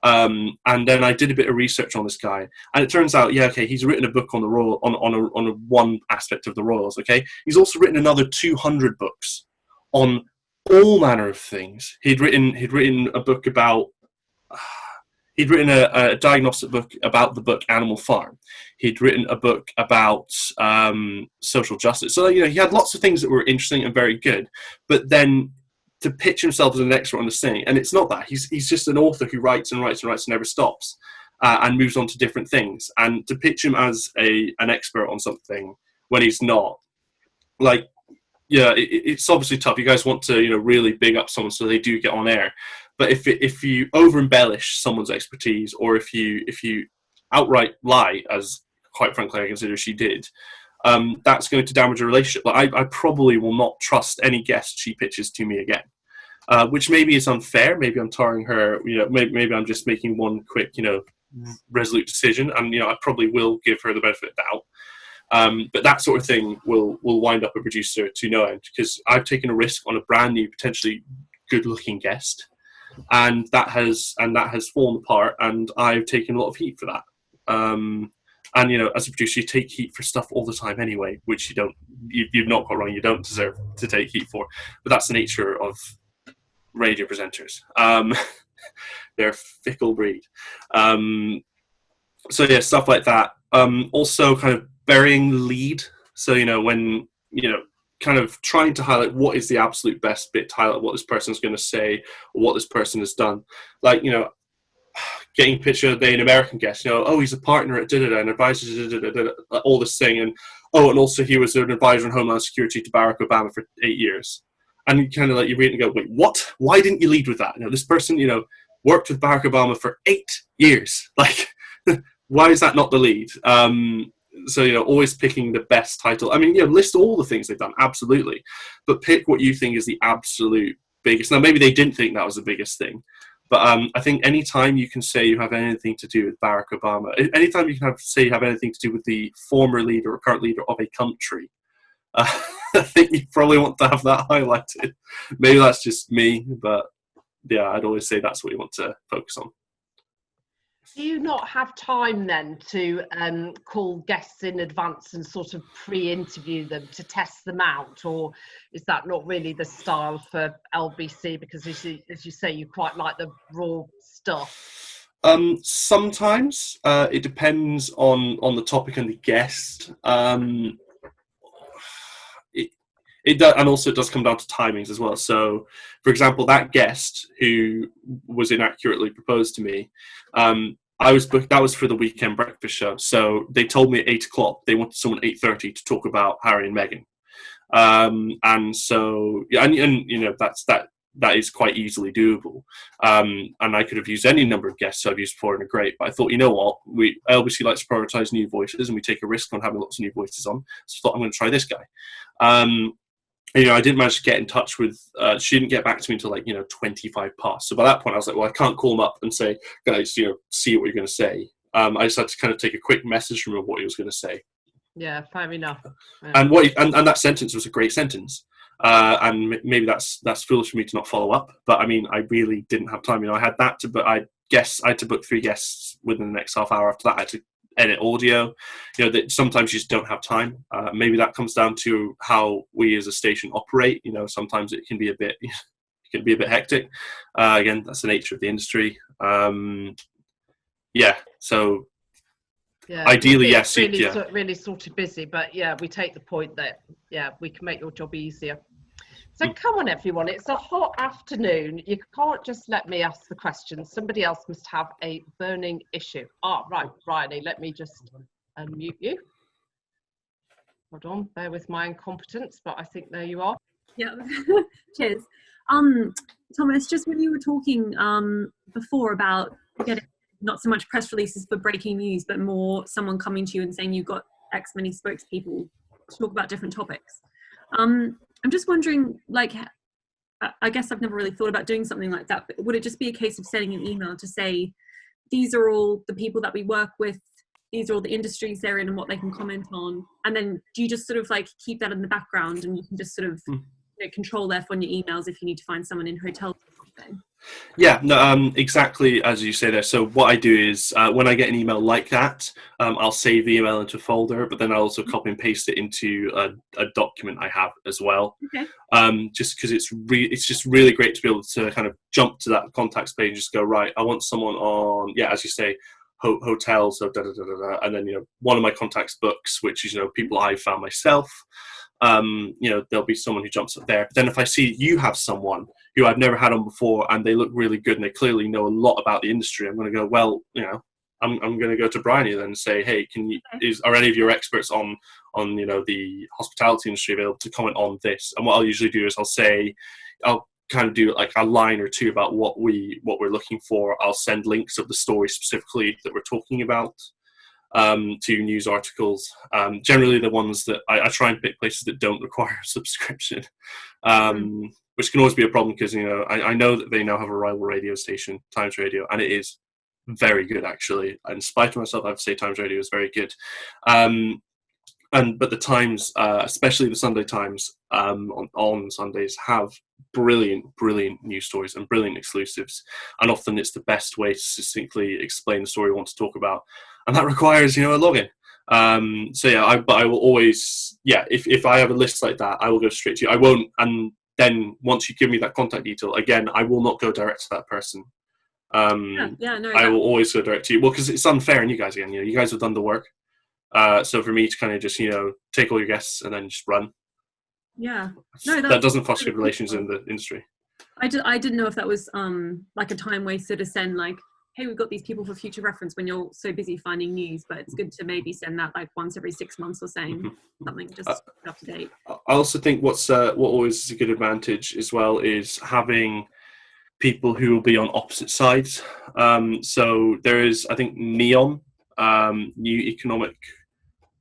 And then I did a bit of research on this guy, and it turns out, yeah, okay, he's written a book on the royal on a one aspect of the royals. Okay, he's also written another 200 books on all manner of things. He'd written a book about. He'd written a diagnostic book about the book Animal Farm. He'd written a book about social justice. So, he had lots of things that were interesting and very good. But then to pitch himself as an expert on this thing, and it's not that. He's just an author who writes and writes and writes and never stops and moves on to different things. And to pitch him as an expert on something when he's not, like, yeah, it's obviously tough. You guys want to, really big up someone so they do get on air. But if you over embellish someone's expertise, or if you outright lie, as quite frankly I consider she did, that's going to damage a relationship. Like, I probably will not trust any guest she pitches to me again. Which maybe is unfair. Maybe I'm tarring her. Maybe I'm just making one quick, resolute decision, and I probably will give her the benefit of the doubt. But that sort of thing will wind up a producer to no end, because I've taken a risk on a brand new, potentially good-looking guest, and that has fallen apart, and I've taken a lot of heat for that. And as a producer, you take heat for stuff all the time anyway, which you've not got wrong. You don't deserve to take heat for, but that's the nature of radio presenters. They're a fickle breed. So yeah, stuff like that. Also, kind of burying the lead. So when kind of trying to highlight what is the absolute best bit to highlight what this person's going to say or what this person has done. Like, getting a picture of an American guest, he's a partner at da-da-da, an advisor, da-da-da, all this thing, and also he was an advisor on Homeland Security to Barack Obama for 8 years. And you kind of you read it and go, wait, what? Why didn't you lead with that? This person, worked with Barack Obama for 8 years. Like, why is that not the lead? So, always picking the best title. I mean, list all the things they've done, absolutely. But pick what you think is the absolute biggest. Now, maybe they didn't think that was the biggest thing. But I think anytime you can say you have anything to do with Barack Obama, anytime you can say you have anything to do with the former leader or current leader of a country, I think you probably want to have that highlighted. Maybe that's just me, but yeah, I'd always say that's what you want to focus on. Do you not have time then to call guests in advance and sort of pre-interview them to test them out, or is that not really the style for LBC? Because as you say, you quite like the raw stuff. Sometimes it depends on the topic and the guest. It does, and also it does come down to timings as well. So, for example, that guest who was inaccurately proposed to me, I was booked. That was for the weekend breakfast show. So they told me at 8 o'clock they wanted someone at 8:30 to talk about Harry and Meghan. And so, yeah, and that is quite easily doable. And I could have used any number of guests I've used before and are great. But I thought, what, LBC likes to prioritize new voices, and we take a risk on having lots of new voices on. So I thought, I'm going to try this guy. I didn't manage to get in touch with, she didn't get back to me until 25 past. So by that point I was like, well, I can't call him up and say, guys, see what you're going to say. I just had to kind of take a quick message from him of what he was going to say. Yeah, fair enough. Yeah. And that sentence was a great sentence. And maybe that's foolish for me to not follow up. But I mean, I really didn't have time. I had that but I had to book 3 guests within the next half hour. After that, I had to edit audio. That sometimes you just don't have time. Maybe that comes down to how we as a station operate. Sometimes it can be a bit hectic. Again, that's the nature of the industry. So yeah, ideally, yes, really sort of busy, but yeah, we take the point that we can make your job easier. So come on, everyone, it's a hot afternoon. You can't just let me ask the questions. Somebody else must have a burning issue. Right, Riley, let me just unmute you. Hold on, bear with my incompetence, but I think there you are. Yeah, cheers. Thomas, just when you were talking before about getting not so much press releases for breaking news, but more someone coming to you and saying you've got X many spokespeople to talk about different topics. I'm just wondering, I guess I've never really thought about doing something like that, but would it just be a case of sending an email to say, these are all the people that we work with, these are all the industries they're in and what they can comment on, and then do you just sort of like keep that in the background and you can just sort of control F on your emails if you need to find someone in hotels or something? Yeah, no, exactly as you say there. So what I do is when I get an email like that, I'll save the email into a folder, but then I'll also copy and paste it into a document I have as well. Okay. Just because it's just really great to be able to kind of jump to that contacts page and just go, right, I want someone on, yeah, as you say, hotels, so and then, one of my contacts books, which is, people I found myself. There'll be someone who jumps up there. But then if I see you have someone who I've never had on before and they look really good and they clearly know a lot about the industry, I'm going to go, well, I'm going to go to Bryony then and say, hey, are any of your experts on the hospitality industry available to comment on this? And what I'll usually do is I'll kind of do like a line or two about what we're looking for. I'll send links of the story specifically that we're talking about to news articles. Generally the ones that I try and pick places that don't require a subscription, which can always be a problem because, I know that they now have a rival radio station, Times Radio, and it is very good actually. In spite of myself, I have to say Times Radio is very good. But the Times, especially the Sunday Times, on Sundays have brilliant news stories and brilliant exclusives, and often it's the best way to succinctly explain the story we want to talk about, and that requires a login. But I will always, if I have a list like that, I will go straight to you. I won't, and then once you give me that contact detail, again, I will not go direct to that person. I will always go direct to you. Well, because it's unfair on you guys again. You guys have done the work. So for me to kind of just, take all your guests and then just run. Yeah. That doesn't foster good relations in the industry. I didn't know if that was like a time waster to send like, hey, we've got these people for future reference when you're so busy finding news, but it's good to maybe send that like once every 6 months or saying something just up to date. I also think what always is a good advantage as well is having people who will be on opposite sides. So there is, I think, NEON, New Economic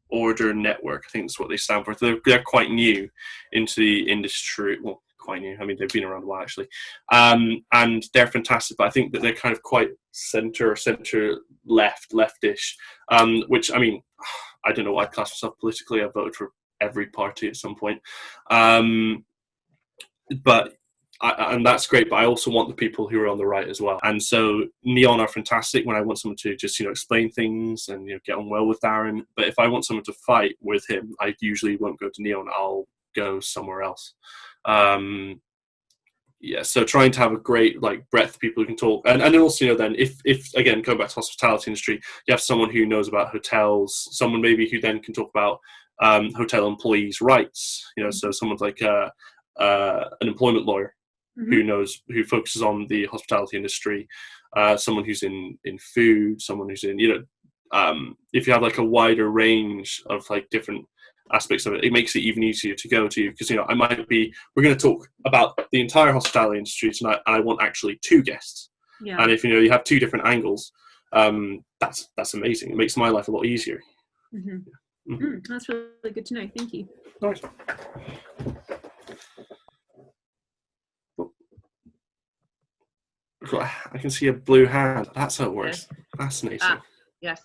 Order Network, I think that's what they stand for. They're quite new into the industry. Well, quite new. I mean, they've been around a while actually, and they're fantastic. But I think that they're kind of quite center leftish. Which, I mean, I don't know why I class myself politically. I voted for every party at some point, and that's great, but I also want the people who are on the right as well. And so Neon are fantastic when I want someone to just, explain things and, get on well with Darren. But if I want someone to fight with him, I usually won't go to Neon. I'll go somewhere else. So trying to have a great breadth of people who can talk. And then also, then if again, going back to hospitality industry, you have someone who knows about hotels, someone maybe who then can talk about hotel employees' rights, so someone's like an employment lawyer. Who focuses on the hospitality industry, someone who's in food, someone who's in, if you have a wider range of different aspects of it, it makes it even easier to go to, because we're going to talk about the entire hospitality industry tonight, and I want actually 2 guests. And if you have 2 different angles, that's amazing. It makes my life a lot easier. That's really good to know. Thank you. Nice. I can see a blue hand. That's how it works. Fascinating. Yes.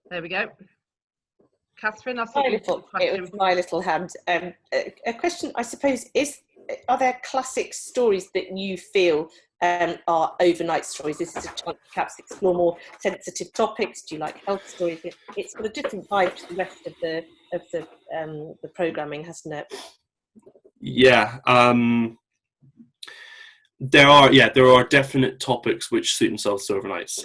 There we go. Catherine, it was my little hand. A question, I suppose, are there classic stories that you feel are overnight stories? This is a chance to perhaps explore more sensitive topics. Do you like health stories? It's got a different vibe to the rest of the programming, hasn't it? Yeah. There are definite topics which suit themselves to overnights.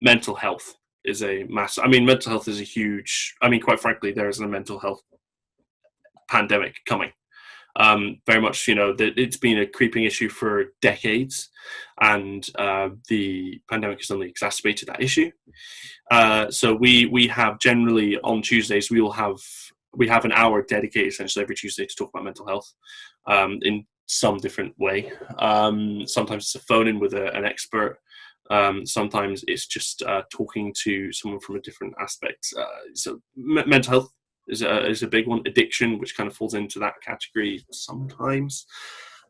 Mental health is a massive. Mental health is a huge. Quite frankly, there is a mental health pandemic coming. Very much, that it's been a creeping issue for decades, and the pandemic has only exacerbated that issue. So we have generally on Tuesdays we have an hour dedicated essentially every Tuesday to talk about mental health in some different way. Sometimes it's a phone in with an expert. Sometimes it's just talking to someone from a different aspect. So mental health is a big one. Addiction, which kind of falls into that category sometimes.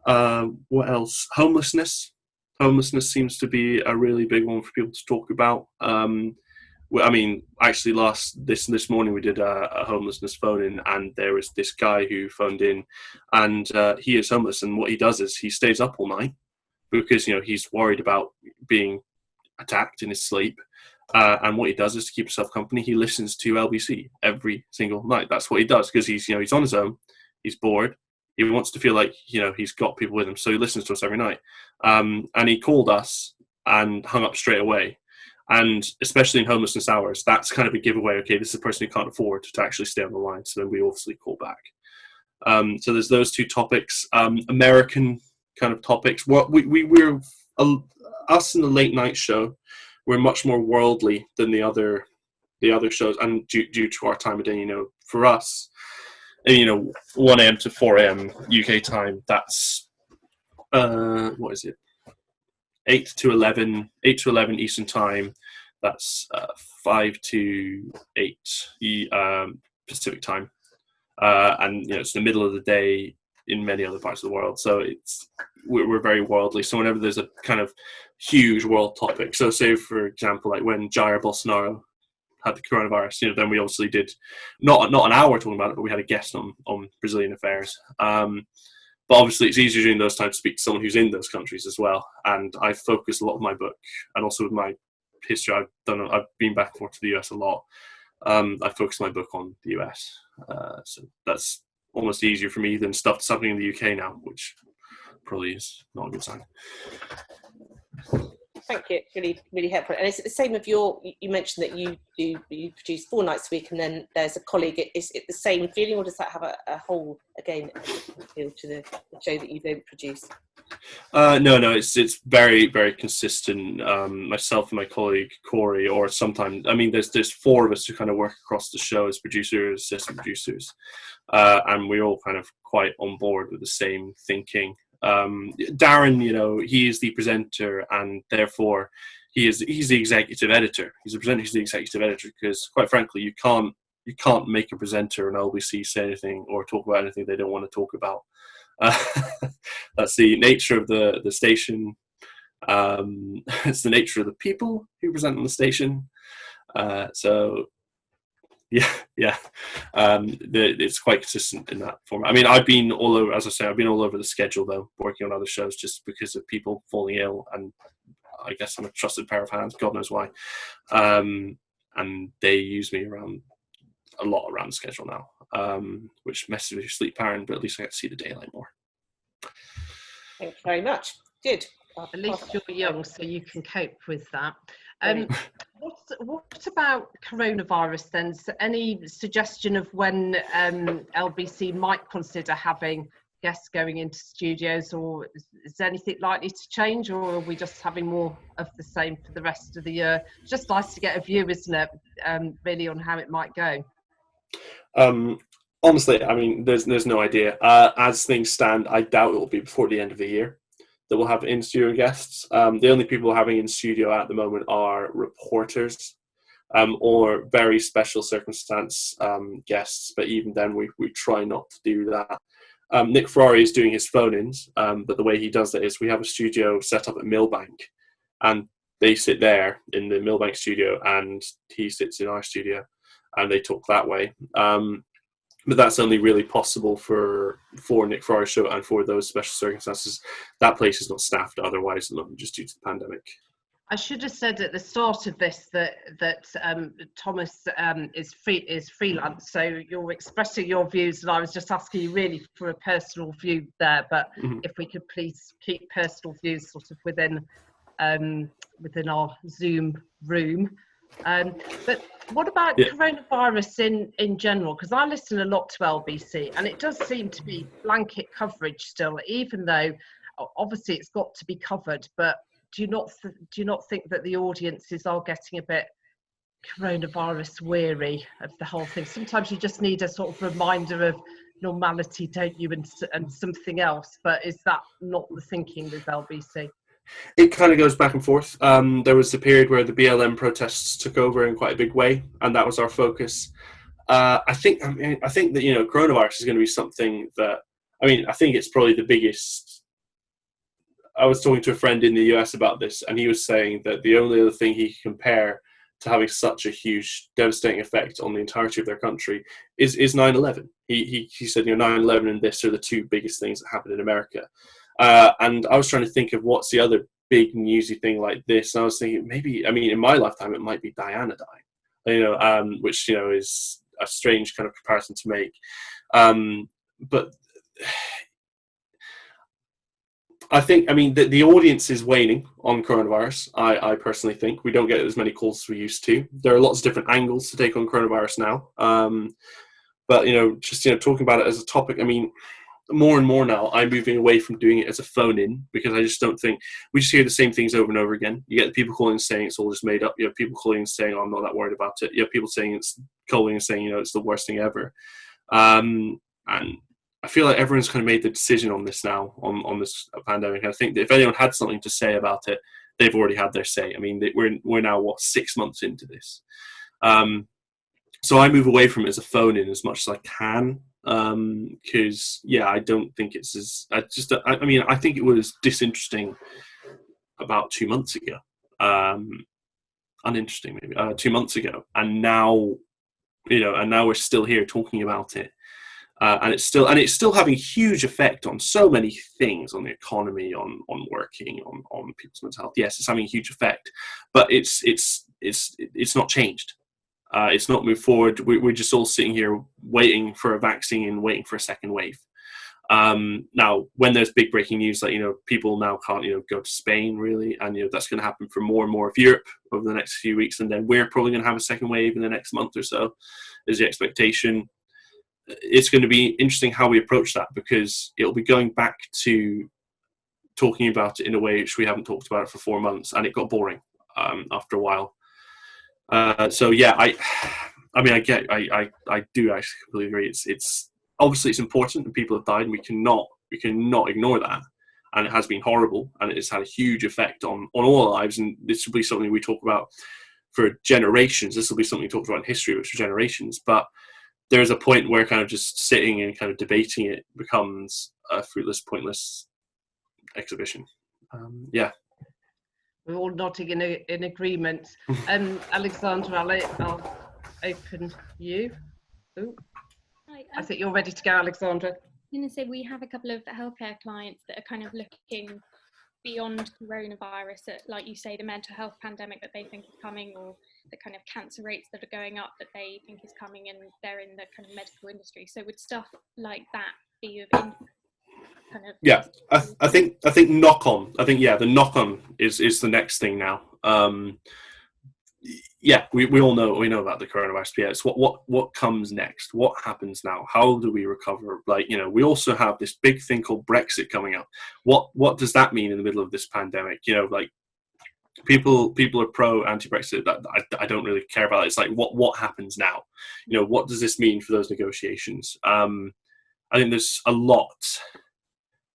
What else? Homelessness. Homelessness seems to be a really big one for people to talk about. I mean, actually, this morning we did a homelessness phone-in, and there was this guy who phoned in, and he is homeless, and what he does is he stays up all night because, you know, he's worried about being attacked in his sleep. And what he does is, to keep himself company, he listens to LBC every single night. That's what he does, because he's on his own, he's bored, he wants to feel like, you know, he's got people with him, so he listens to us every night. And he called us and hung up straight away. And especially in homelessness hours, that's kind of a giveaway. Okay, this is a person who can't afford to actually stay on the line, so then we obviously call back. So there's those two topics. American kind of topics. What we're us in the late night show, we're much more worldly than the other shows, and due to our time of day, you know, for us, you know, 1 a.m. to 4 a.m. UK time, that's what is it? 8 to 11 Eastern time. That's 5 to 8 Pacific time, and you know, it's the middle of the day in many other parts of the world. So we're very worldly. So whenever there's a kind of huge world topic, so say for example, like when Jair Bolsonaro had the coronavirus, you know, then we obviously did not an hour talking about it, but we had a guest on Brazilian affairs. But obviously it's easier during those times to speak to someone who's in those countries as well. And I focus a lot of my book, and also with my history, I've been back and forth to the US a lot. I focus my book on the US. So that's almost easier for me than stuff that's happening in the UK now, which probably is not a good sign. Thank you. It's really, really helpful. And is it the same of you mentioned that you produce 4 nights a week, and then there's a colleague. Is it the same feeling, or does that have a whole, again, feel to the show that you don't produce? No, it's very, very consistent. Myself and my colleague Corey, or sometimes, I mean, there's 4 of us who kind of work across the show as producers, assistant producers, and we're all kind of quite on board with the same thinking. Darren, you know, he is the presenter, and therefore he's the executive editor. He's the presenter, he's the executive editor, because quite frankly, you can't make a presenter on LBC say anything or talk about anything they don't want to talk about. That's the nature of the station. It's the nature of the people who present on the station. So yeah. It's quite consistent in that format. I mean, I've been all over, as I say, I've been all over the schedule though, working on other shows just because of people falling ill, and I guess I'm a trusted pair of hands, God knows why. And they use me a lot around the schedule now, which messes with your sleep pattern, but at least I get to see the daylight more. Thank you very much. Good. At least you're young, so you can cope with that. What about coronavirus then? So any suggestion of when LBC might consider having guests going into studios, or is anything likely to change, or are we just having more of the same for the rest of the year? It's just nice to get a view, isn't it, really, on how it might go? Honestly, I mean, there's no idea. As things stand, I doubt it will be before the end of the year that we'll have in-studio guests. The only people having in-studio at the moment are reporters, or very special circumstance guests, but even then we try not to do that. Nick Ferrari is doing his phone-ins, but the way he does that is we have a studio set up at Millbank, and they sit there in the Millbank studio, and he sits in our studio, and they talk that way. But that's only really possible for Nick Ferrari's show and for those special circumstances. That place is not staffed otherwise, just due to the pandemic. I should have said at the start of this that Thomas is freelance, so you're expressing your views, and I was just asking you really for a personal view there. But if we could please keep personal views sort of within our Zoom room. But what about coronavirus in general? Because I listen a lot to LBC, and it does seem to be blanket coverage still, even though obviously it's got to be covered. But do you not think that the audiences are getting a bit coronavirus weary of the whole thing? Sometimes you just need a sort of reminder of normality, don't you, and something else. But is that not the thinking with LBC? It kind of goes back and forth. There was a period where the BLM protests took over in quite a big way, and that was our focus. I think that, you know, coronavirus is going to be something that, I mean, I think it's probably the biggest. I was talking to a friend in the US about this, and he was saying that the only other thing he can compare to having such a huge, devastating effect on the entirety of their country is 9/11. He said, you know, 9/11 and this are the two biggest things that happened in America. And I was trying to think of what's the other big newsy thing like this. And I was thinking maybe, I mean, in my lifetime, it might be Diana dying, you know, which, you know, is a strange kind of comparison to make. But I think, I mean, the audience is waning on coronavirus. I personally think we don't get as many calls as we used to. There are lots of different angles to take on coronavirus now. But, you know, just, you know, talking about it as a topic, I mean, more and more now, I'm moving away from doing it as a phone-in, because I just don't think, we just hear the same things over and over again. You get the people calling and saying it's all just made up. You have people calling and saying, oh, I'm not that worried about it. You have people calling and saying, you know, it's the worst thing ever. And I feel like everyone's kind of made the decision on this now, on this pandemic. I think that if anyone had something to say about it, they've already had their say. I mean, we're now, 6 months into this. So I move away from it as a phone-in as much as I can. Because I don't think it's as, I mean, I think it was disinteresting about 2 months ago, uninteresting maybe 2 months ago, and now, you know, and now we're still here talking about it, and it's still having a huge effect on so many things, on the economy, on working, on people's mental health. Yes, it's having a huge effect, but it's not changed. It's not moved forward. We're just all sitting here waiting for a vaccine and waiting for a second wave. Now, when there's big breaking news, like, you know, people now can't, you know, go to Spain really, and, you know, that's going to happen for more and more of Europe over the next few weeks, and then we're probably going to have a second wave in the next month or so, is the expectation. It's going to be interesting how we approach that, because it'll be going back to talking about it in a way which we haven't talked about it for 4 months, and it got boring after a while. So yeah, I mean, I do actually completely agree. It's obviously it's important, and people have died, and we cannot ignore that, and it has been horrible, and it has had a huge effect on all our lives, and this will be something we talk about for generations. This will be something we talked about in history, which for generations. But there's a point where kind of just sitting and kind of debating it becomes a fruitless, pointless exhibition. Yeah. We're all nodding in agreement. Alexandra, I'll open you. Ooh. Hi, I think you're ready to go, Alexandra. I'm going to say we have a couple of healthcare clients that are kind of looking beyond coronavirus at, like you say, the mental health pandemic that they think is coming, or the kind of cancer rates that are going up that they think is coming, and they're in the kind of medical industry. So would stuff like that be of interest? Kind of, yeah, I think knock on. I think the knock on is the next thing now. We all know about the coronavirus. Yeah, it's what comes next. What happens now? How do we recover? Like, you know, we also have this big thing called Brexit coming up. What does that mean in the middle of this pandemic? You know, like people are pro anti-Brexit. I don't really care about it. It's like what happens now? You know, what does this mean for those negotiations? I think there's a lot.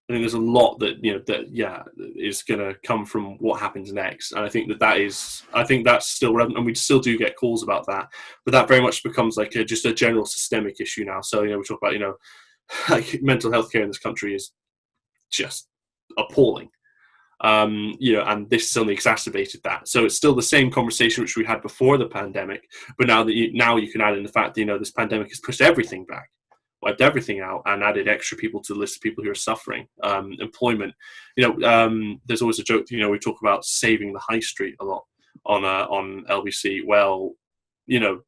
that, you know, that is going to come from what happens next, and I think that's still relevant, and we still do get calls about that, but that very much becomes like just a general systemic issue now. So, you know, we talk about, you know, like mental health care in this country is just appalling, you know, and this only exacerbated that. So it's still the same conversation which we had before the pandemic, but now you can add in the fact that, you know, this pandemic has pushed everything back, wiped everything out, and added extra people to the list of people who are suffering. Employment, you know, there's always a joke, you know, we talk about saving the high street a lot on LBC. Well, you know,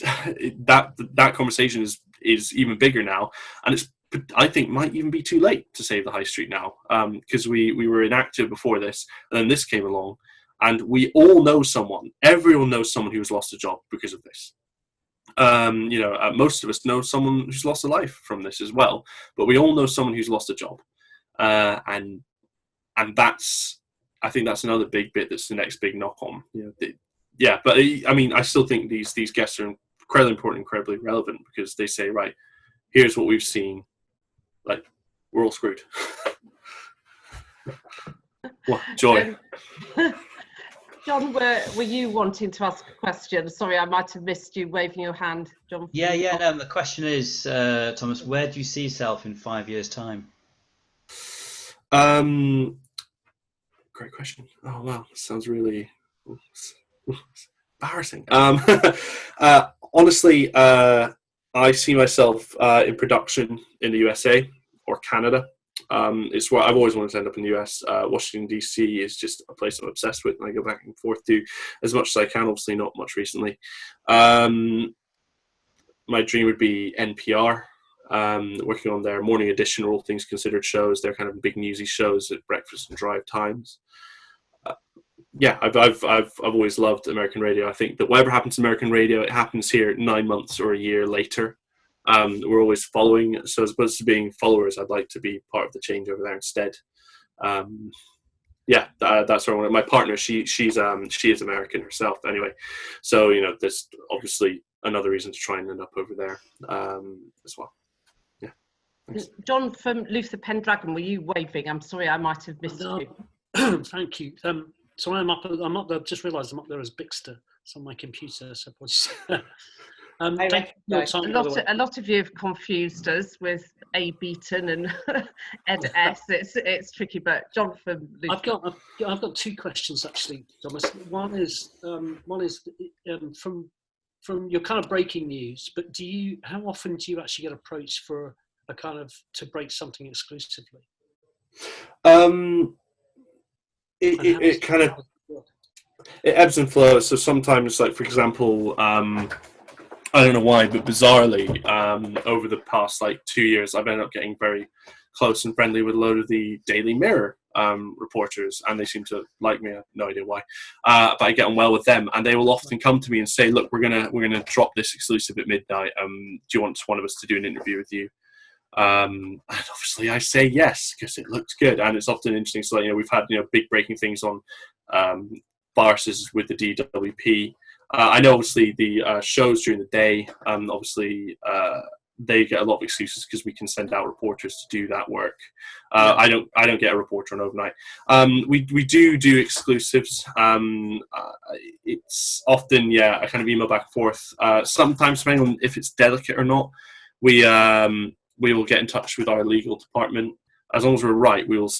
that conversation is even bigger now, and it's, I think, might even be too late to save the high street now, because we were inactive before this, and then this came along, and we all know everyone knows someone who's lost a job because of this. You know, most of us know someone who's lost a life from this as well, but we all know someone who's lost a job, and that's, I think that's another big bit that's the next big knock on. You know, but I mean, I still think these guests are incredibly important, incredibly relevant, because they say, right, here's what we've seen, like, we're all screwed. What joy. John, were you wanting to ask a question? Sorry, I might have missed you waving your hand, John. Yeah. No, the question is, Thomas, where do you see yourself in 5 years' time? Great question. Oh wow, sounds really embarrassing. Honestly, I see myself in production in the USA or Canada. It's where I've always wanted to end up in the US. Washington DC is just a place I'm obsessed with, and I go back and forth to as much as I can. Obviously, not much recently. My dream would be NPR, working on their morning edition or All Things Considered shows. They're kind of big newsy shows at breakfast and drive times. Yeah, I've always loved American radio. I think that whatever happens to American radio, it happens here 9 months or a year later. We're always following, so as opposed to being followers, I'd like to be part of the change over there instead. Yeah, that's where I want. My partner, she is American herself anyway, so there's obviously another reason to try and end up over there as well. Yeah. Thanks. John from Luther Pendragon, were you waving? I'm sorry, I might have missed you. Thank you. So I'm up. I've just realised I'm up there as Bixter. It's on my computer. So a lot of you have confused us with A. Beaton and Ed S. It's tricky, but John from Luther. I've got two questions actually, Thomas. One is from your kind of breaking news, but how often do you actually get approached for a kind of to break something exclusively? It kind of ebbs and flows. So sometimes, like for example, I don't know why, but bizarrely, over the past 2 years, I've ended up getting very close and friendly with a load of the Daily Mirror reporters, and they seem to like me. I have no idea why, but I get on well with them, and they will often come to me and say, "Look, we're gonna drop this exclusive at midnight. Do you want one of us to do an interview with you?" And obviously I say yes because it looks good, and it's often interesting. So we've had big breaking things on viruses with the DWP. I know obviously the shows during the day, obviously they get a lot of excuses because we can send out reporters to do that work. I don't get a reporter on overnight. We do exclusives. It's often a kind of email back and forth. Sometimes depending on if it's delicate or not, we will get in touch with our legal department. As long as we're right, we will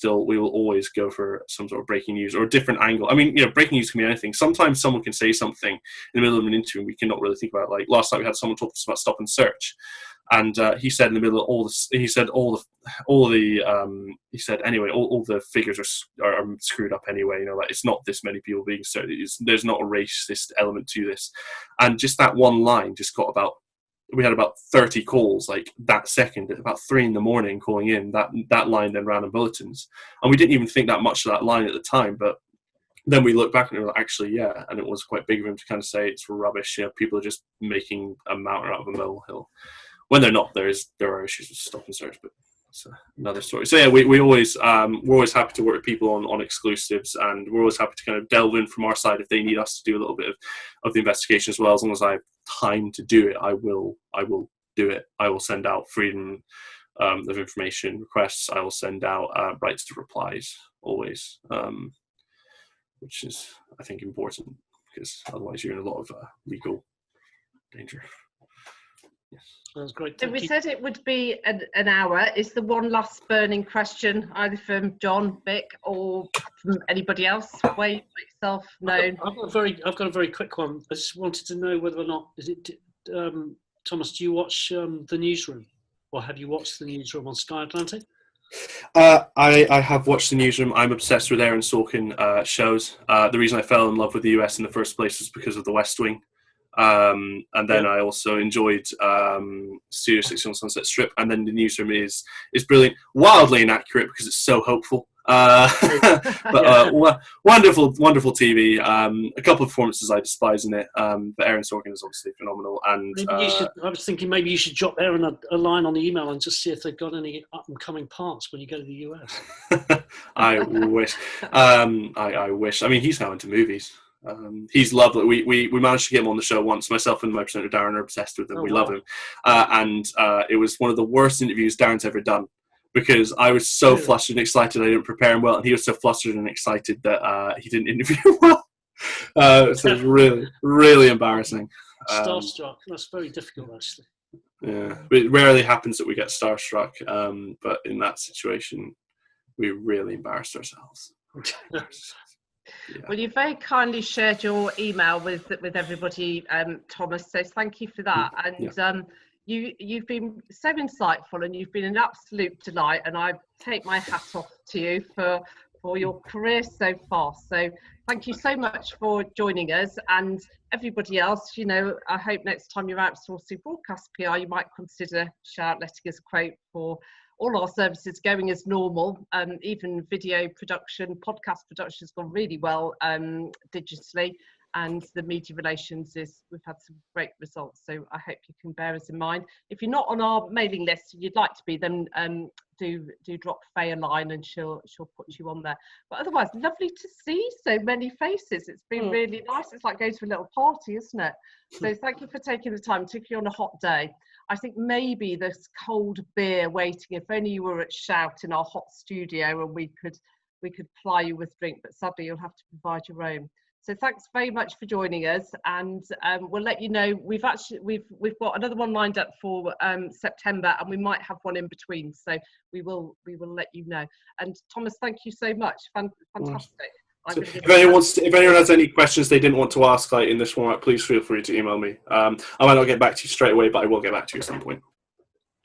always go for some sort of breaking news or a different angle. I mean, breaking news can be anything. Sometimes someone can say something in the middle of an interview and we cannot really think about it. Like last night we had someone talk to us about stop and search. And he said in the middle of all this, he said all the figures are screwed up anyway. It's not this many people being searched. There's not a racist element to this. And just that one line just got we had about 30 calls that second at about 3 a.m. calling in. That line then ran in bulletins, and we didn't even think that much of that line at the time. But then we look back and we're like, actually, yeah, and it was quite big of him to kind of say it's rubbish. People are just making a mountain out of a molehill when they're not. There are issues with stop and search, but that's another story. So yeah, we're always happy to work with people on exclusives, and we're always happy to kind of delve in from our side if they need us to do a little bit of the investigation as well. As long as I have time to do it, I will do it. I will send out freedom of information requests. I will send out rights to replies always, which is I think important because otherwise you're in a lot of legal danger. Yes. That's great. So we said it would be an hour. Is there one last burning question, either from John, Vic, or from anybody else? Wave yourself known. I've got a very quick one. I just wanted to know whether or not Thomas, do you watch The Newsroom, or have you watched The Newsroom on Sky Atlantic? I have watched The Newsroom. I'm obsessed with Aaron Sorkin shows. The reason I fell in love with the US in the first place was because of The West Wing. And then I also enjoyed Studio 60 on Sunset Strip, and then The Newsroom is brilliant, wildly inaccurate because it's so hopeful. But wonderful TV. A couple of performances I despise in it, but Aaron Sorkin is obviously phenomenal. And I was thinking maybe you should drop Aaron a line on the email and just see if they've got any up and coming parts when you go to the US. I wish. I wish. I mean, he's now into movies. He's lovely. We managed to get him on the show once. Myself and my presenter Darren are obsessed with him. We love him, and it was one of the worst interviews Darren's ever done because I was so flustered and excited I didn't prepare him well, and he was so flustered and excited that he didn't interview well. So it's really, really embarrassing. Starstruck. That's very difficult, actually. Yeah, it rarely happens that we get starstruck, but in that situation, we really embarrassed ourselves. Yeah. Well, you very kindly shared your email with everybody, Thomas. So thank you for that. And you've been so insightful, and you've been an absolute delight. And I take my hat off to you for your career so far. So thank you so much for joining us, and everybody else. You know, I hope next time you're outsourcing broadcast PR, you might consider letting us a quote for all our services going as normal. Even video production, podcast production has gone really well digitally, and the media relations we've had some great results. So I hope you can bear us in mind. If you're not on our mailing list and you'd like to be, then do drop Faye a line and she'll put you on there. But otherwise, lovely to see so many faces. It's been really nice. It's like going to a little party, isn't it? So thank you for taking the time, particularly on a hot day. I think maybe this cold beer waiting, if only you were at Shout in our hot studio and we could ply you with drink, but sadly you'll have to provide your own. So thanks very much for joining us, and we'll let you know. We've got another one lined up for September, and we might have one in between. So we will let you know. And Thomas, thank you so much. Fantastic. So if anyone has any questions they didn't want to ask in this format, please feel free to email me. I might not get back to you straight away, but I will get back to you at some point.